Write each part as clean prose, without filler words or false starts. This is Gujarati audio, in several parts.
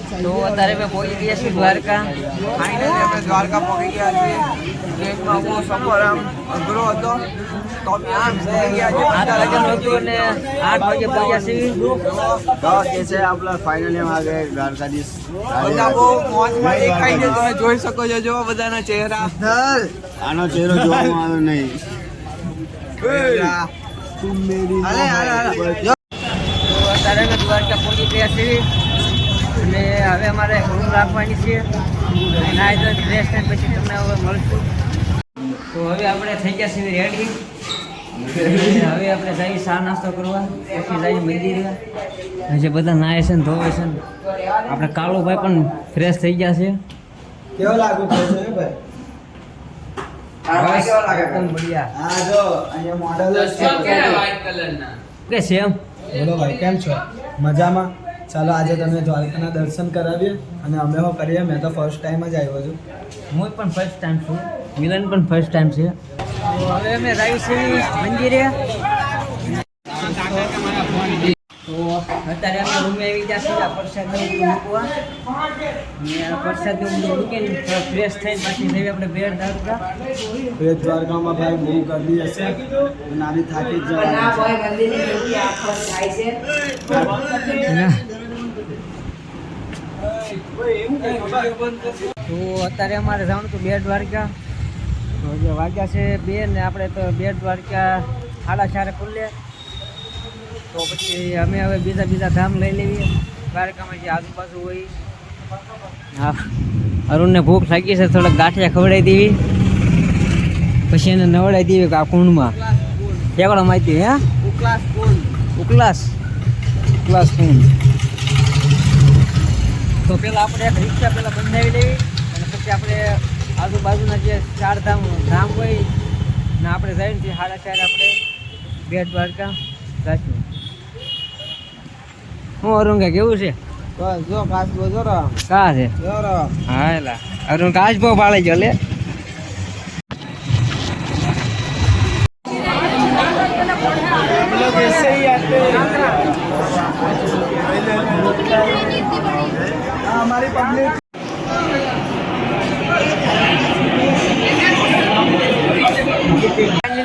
તો અત્યારે મેં પહોંચી ગયા છીએ દ્વારકા. ફાઇનલી અમે દ્વારકા પહોંચી ગયા છીએ. ટ્રેનમાં બહુ સફર આમ અઘરો હતો તો અમે આમ થઈ ગયા છે. 8 વાગ્યાનું હતું અને 8 વાગે પહોંચ્યા છીએ. तो कैसे आप लोग फाइनली आ गए द्वारकाधीश બધા બહુ મોજમાં દેખાય છે. તમે જોઈ શકો છો જો બધાના ચહેરા. આનો ચહેરો જોવામાં આવ્યો નહીં. તો અત્યારે અમે દ્વારકા પહોંચી ગયા છીએ અને હવે અમારે રૂમ રાખવાની છે. ના તો ફ્રેશ થાય પછી તમને હવે મળશું. તો હવે આપણે થઈ ગયા છીએ રેડી. હવે આપણે જઈએ ચા નાસ્તો કરવા, પછી જઈએ મંદિરે. જે બધા નાય છે ને ધોવે છે ને આપણે કાળુભાઈ પણ ફ્રેશ થઈ ગયા છે. કેવો લાગુ છે ભાઈ? બસ એકદમ બઢિયા. હા જો અહીંયા મોડલ કે સેમ બોલો ભાઈ, કેમ છો? મજામાં? ચાલો આજે તમે દ્વારકાના દર્શન કરાવીએ અને અમે હો કરીએ. મેં તો ફર્સ્ટ ટાઈમ જ આવ્યો છું. હું પણ ફર્સ્ટ ટાઈમ છું, મિલન પણ ફર્સ્ટ ટાઈમ છે. તો હવે અમે જઈએ છીએ મંદિરે. તો અત્યારે અમે રૂમે આવી ગયા છીએ. આ પ્રસાદ મૂકવા અને આ પ્રસાદ મૂકીને ફ્રેશ થઈને પાછી જઈએ આપણે બેટ દ્વારકા. બેટ દ્વારકામાં ભાઈ બહુ ગરદી હશે. નાની થાકી જ જવાના તો અત્યારે અમારે જવાનું હતું બેટ દ્વારકા. તો જે વાગ્યા છે 2 ને આપણે તો બેટ દ્વારકા 4:30 ખુલે. તો પછી અમે હવે બીજા ધામ લઈ લેવીએ દ્વારકામાં જે આજુબાજુ હોય. હા, અરુણને ભૂખ લાગી છે, થોડાક ગાંઠિયા ખવડાવી દેવી, પછી એને નવડાવી દેવી આ કુંડમાં. કેવડો માહિતી હે ઉકલાસ કુંડ. તો પેલા આપણે એક રિક્ષા પેલા બંધાવી લેવી અને પછી આપણે આજુબાજુના જે 4 ધામ હોય ને આપણે જઈને 4:30 આપણે બેટ દ્વારકા જઈશું. હું અરુણ કે કેવું છે? બસ જો કાચ બોજો રો કા છે? હા એલા અરુણ કાચ બહુ પાડે ગયો લે. हमारी पब्लिक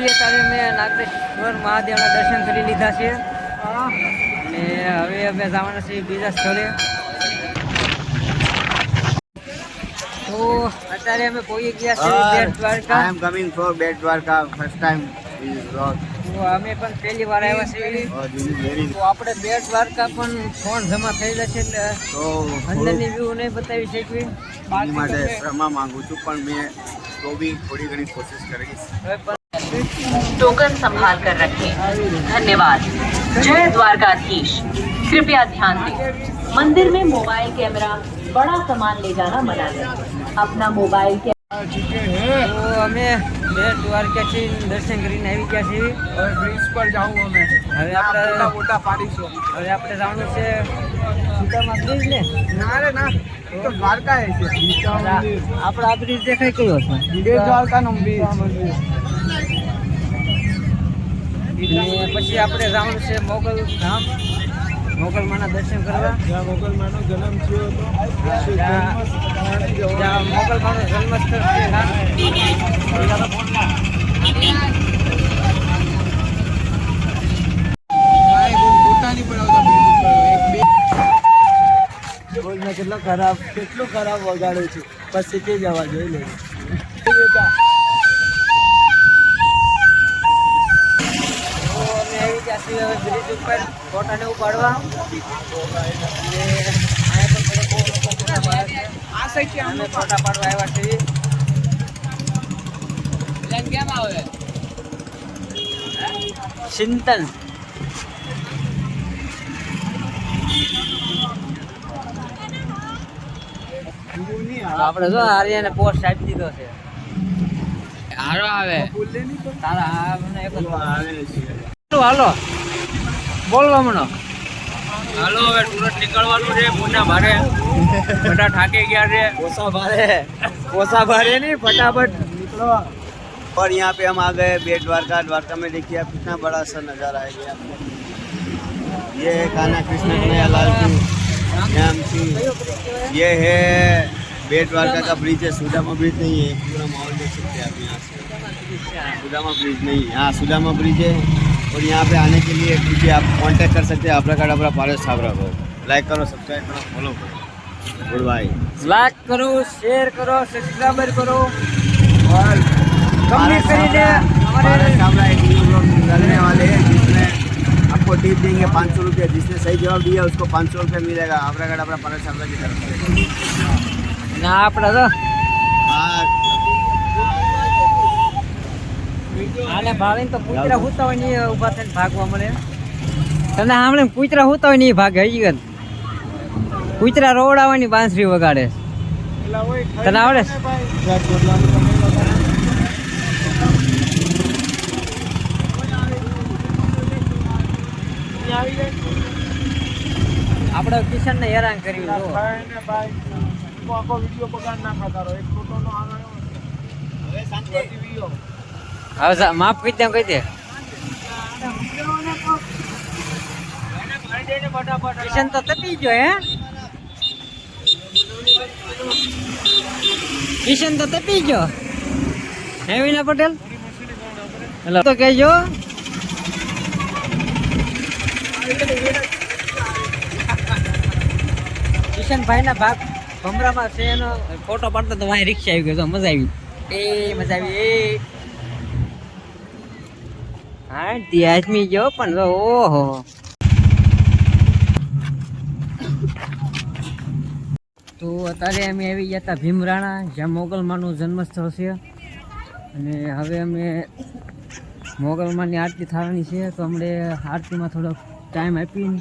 અત્યારે મેં નાગેશ્વર મહાદેવના દર્શન કરી લીધા છે અને હવે અમે જવાના છીએ બીજા સ્થળે. તો અત્યારે અમે પહોંચી ગયા છીએ Bet Dwarka. I am coming for Bet Dwarka first time is vlog. તો અમે પણ પહેલી વાર આવ્યા છીએ. This is very તો આપણે બેટ દ્વારકા પણ ફોન જમા થઈ જશે એટલે તો અંદરની વ્યૂ નહીં બતાવી શકવી. એની માટે ક્ષમા માંગુ છું પણ મેં તો બી થોડી ઘણી કોશિશ કરીશ. હવે પણ टोकन संभाल कर रखें। धन्यवाद। जय द्वारकाधीश। कृपया ध्यान दें, मंदिर में मोबाइल कैमरा बड़ा सामान ले जाना मना है। अपना मोबाइल તો અમે બેટ દ્વારકાથી દર્શન કરીને આવી ગયા છીએ. હવે બ્રિજ પર જાઉં અમે. હવે આપણે મોટા પાડીશું. હવે આપણે જવાનું છે સીતામા બ્રિજ ને. ના રે ના, એ તો દ્વારકા છે. આપણે આ બ્રિજ દેખાય કયો છે? બેટ દ્વારકાનો બ્રિજ. અને પછી આપણે જવાનું છે મોગલ ધામ, મોગલમાના દર્શન કરવા. જ્યાં મોગલમાનો જન્મ થયો હતો, જ્યાં મોગલમાનો જન્મસ્થળ છે. બોલને કેટલો ખરાબ વગાડે છે. બસ શીખી જવા જોઈ લે. હવે બ્રિજ ઉપર ફોટાને ઉપાડવા અને અહીંયા પણ બધા બહુ લોકો ફોટા પાડે છે. આ સાઈડ અમે ફોટા પાડવા આવ્યા છીએ. કેમ આવે? ચિંતન આપણે જો આર્યને પોસ્ટ આપી દીધો છે. હારો આવે. તારા આ મને એક જ હાલો બોલવા મનો. હાલો હવે સુરત નીકળવાનું છે. પુના ભારે બધા થાકી ગયા છે. પોસા ભારે नहीं फटाफट निकलो. और यहाँ पे हम आ गए बेट द्वारका. द्वारका में देखिए आप कितना बड़ा सा नज़ारा है ये आपको. ये है कान्हा कृष्ण कन्हैया लाल की नाम सी ये है बेट द्वारका का ब्रिज है, सुदामा ब्रिज नहीं है, पूरा माहौल देख सकते हैं आप यहाँ से। सुदामा ब्रिज नहीं, हाँ सुदामा ब्रिज है। और यहाँ पे आने के लिए मुझे आप कांटेक्ट कर सकते हैं। अपना कार्ड अपना पारस छाबरा को लाइक करो, सब्सक्राइब करो, फॉलो करो। Good bye. लाइक करो, शेयर करो, सब्सक्राइब करो और कमेंट करिए। पारस छाबरा एक न्यू ब्लॉग डालने वाले हैं जिसमें आपको टिप देंगे 500 रुपये। जिसने सही जवाब दिया उसको 500 रुपये मिलेगा अपना कार्ड अपना पारस छाबरा की तरफ से। ના આપણે તો हाँ આને ભાળીને તો કૂતરા હુતા હોય ને એ ઊભા થઈને ભાગવા મળે. તને સાંભળીને કૂતરા હુતા હોય ને એ ભાગે. હજી ગન કૂતરા રોવડાવવાની બાંસરી વગાડે. તને આવડે છે? આપણે કિશનને હેરાન કર્યું જો. હવે માફ કરી દે કહી દે. કિશન તો તપી ગયો હે. કિશન તો તપી ગયો હે વિના પટેલ. હેલો તો કહેજો. કિશનભાઈ ના ભાગ ભમરામાં છે એનો ફોટો પાડતો તો વાંહી રિક્ષા આવી ગયો. તો મજા આવી, મજા આવી. હા ત્યાંથી ગયો પણ ઓહો. તો અત્યારે અમે આવી ગયા હતા ભીમરાણા, જ્યાં મોગલમાનું જન્મસ્થળ છે. અને હવે અમે મોગલમાની આરતી થવાની છે, તો અમને આરતીમાં થોડોક ટાઈમ આપીને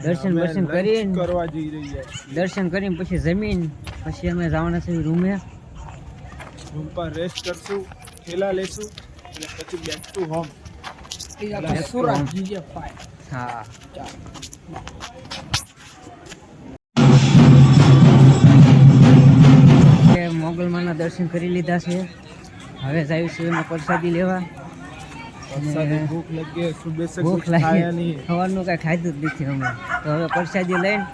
દર્શન કરીને કરવા જઈ રહ્યા દર્શન કરીને પછી જમીન પછી અમે જવાના છીએ રૂમે. રૂમ પર રેસ્ટ કરશું, થેલા લેશું અને પછી બેક ટુ હોમ. હા મોગલમાના દર્શન કરી લીધા છે. હવે જઈશું છે એમાં પ્રસાદી લેવા. ભૂખ લાગી, સુબહ સે ભૂખ કુછ ખાયા લાગી, નહીં. સવારનું કાંઈ ખાધું જ નથી અમે. તો હવે પ્રસાદી લઈને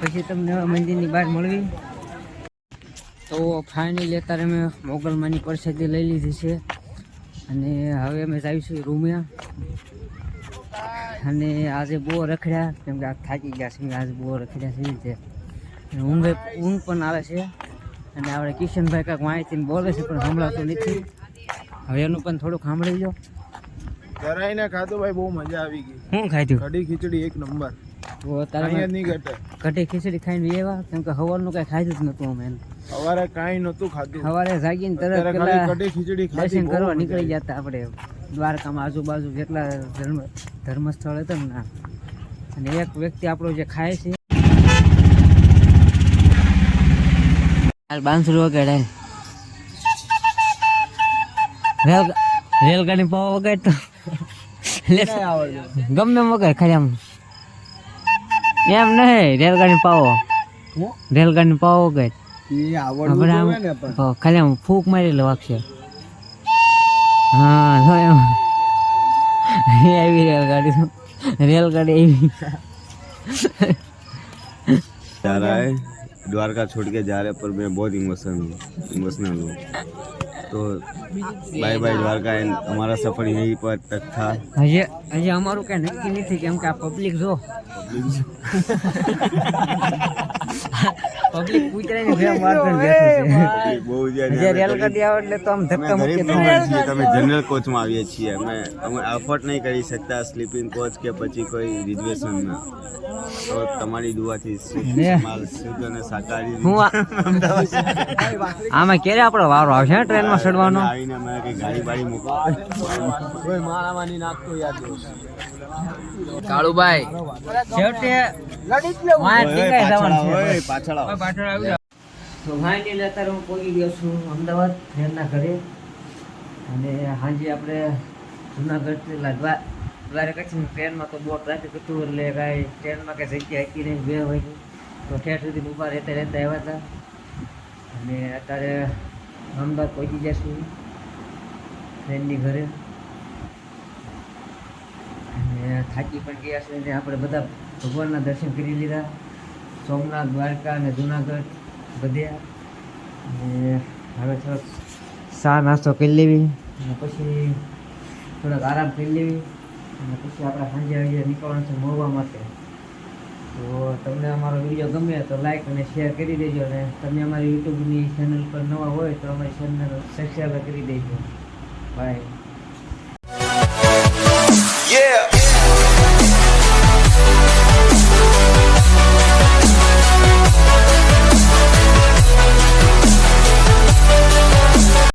પછી તમને મંદિરની બહાર મળવી. તો ફાઇનલી અત્યારે અમે મોગલમાની પ્રસાદી લઈ લીધી છે અને હવે અમે જઈશું રૂમે. અને આજે બહુ રખડ્યા કેમ કે આ થાકી ગયા છે. આજે બહુ રખડ્યા છે એ રીતે. ઊંઘ પણ આવે છે. અને આપણે કિશનભાઈ કાંઈક માહિતી બોલે છે પણ સંભળાતું નથી. હવે એનું પણ થોડુંક સાંભળી લો. કરાઈને ખાધું ભાઈ, બહુ મજા આવી ગઈ. શું ખાધું? કઢી ખીચડી એક નંબર. તો તારે અહીંયા નહીં ઘટે. કઢી ખીચડી ખાઈને એવા કેમ કે સવારનું કાંઈ ખાધું જ નહોતું અમે. સવારે કાંઈ નહોતું ખાધું. સવારે જાગીને તરત અત્યારે ખાલી પેલા કઢી ખીચડી ખાધી, દર્શન બહુ કરવા મજા નીકળી આવી. જતા આપણે દ્વારકામાં આજુબાજુ જેટલા ધર્મસ્થળ હતા ને. અને એક વ્યક્તિ આપણો જે ખાય છે હાલ બાંસુરી વગાડે. રેલગાડી પાવ વગાડ તો ગમે એમ વગાડ ખાલી આમ એમ નહીં. રેલગાડી પાવો, રેલગાડી પાવો વગાડ. ખાલી આમ ફૂંક મારેલો વાગશે. હા જો એમ આવી રેલગાડી આવી. जा रहा है द्वारका छोड़ के जा रहे, पर मैं बहुत इमोशनल हूँ. तो बाय बाय द्वारका एंड हमारा सफर यहीं पर तक था. હજી અમારું કઈ નક્કી નથી કેમ કે આ પબ્લિક જો પબ્લિક પૂછરાની જેમ વાત કરીને બેઠું છે. બહુ જે રેલગાડી આવે એટલે તો આમ ધક્કા અમે મૂકી ગરીબ લોકો છીએ, તમે જનરલ કોચમાં આવીએ છીએ. અમે અફોર્ડ નહીં કરી શકતા સ્લીપિંગ કોચ કે પછી કોઈ રિઝર્વેશનમાં. તો તમારી દુઆથી શુદ્ધ અને શાકાહારી હું આમાં ક્યારે આપણો વારો આવશે ટ્રેનમાં ચડવાનો? આવીને અમે કઈ ગાડી બાડી મૂકો. કોઈ મારામાંની નાખતો યાદ હોય. કાળુભાઈ છેવટે વાંહે ટીકાઈ જવાનું છે. પાછળ આવો. તો ફાઇનલી અત્યારે હું પહોંચી ગયો છું અમદાવાદ ફ્રેન્ડના ઘરે. અને સાંજે આપણે જુનાગઢથી દ્વારકાથી ટ્રેનમાં તો બહુ ટ્રાફિક હતું એટલે કાંઈ ટ્રેનમાં કાંઈ જગ્યા હતી નહીં. 2 વાગે તો ઠેર સુધી ઊભા રહેતા આવ્યા હતા. અને અત્યારે અમદાવાદ પહોંચી જઈશું ફ્રેન્ડની ઘરે. અને થાકી પણ ગયા છે અને આપણે બધા ભગવાનના દર્શન કરી લીધા. સોમનાથ, દ્વારકા અને જુનાગઢ વધ્યા. અને હવે થોડોક ચા નાસ્તો કરી લેવી અને પછી થોડોક આરામ કરી લેવી અને પછી આપણે સાંજે નીકળવાનું છે મહુવા માટે. તો તમને અમારો વિડીયો ગમે તો લાઈક અને શેર કરી દેજો અને તમે અમારી યુટ્યુબની ચેનલ પર નવા હોય તો અમારી ચેનલ સબસ્ક્રાઈબ કરી દેજો. બાય. Yeah.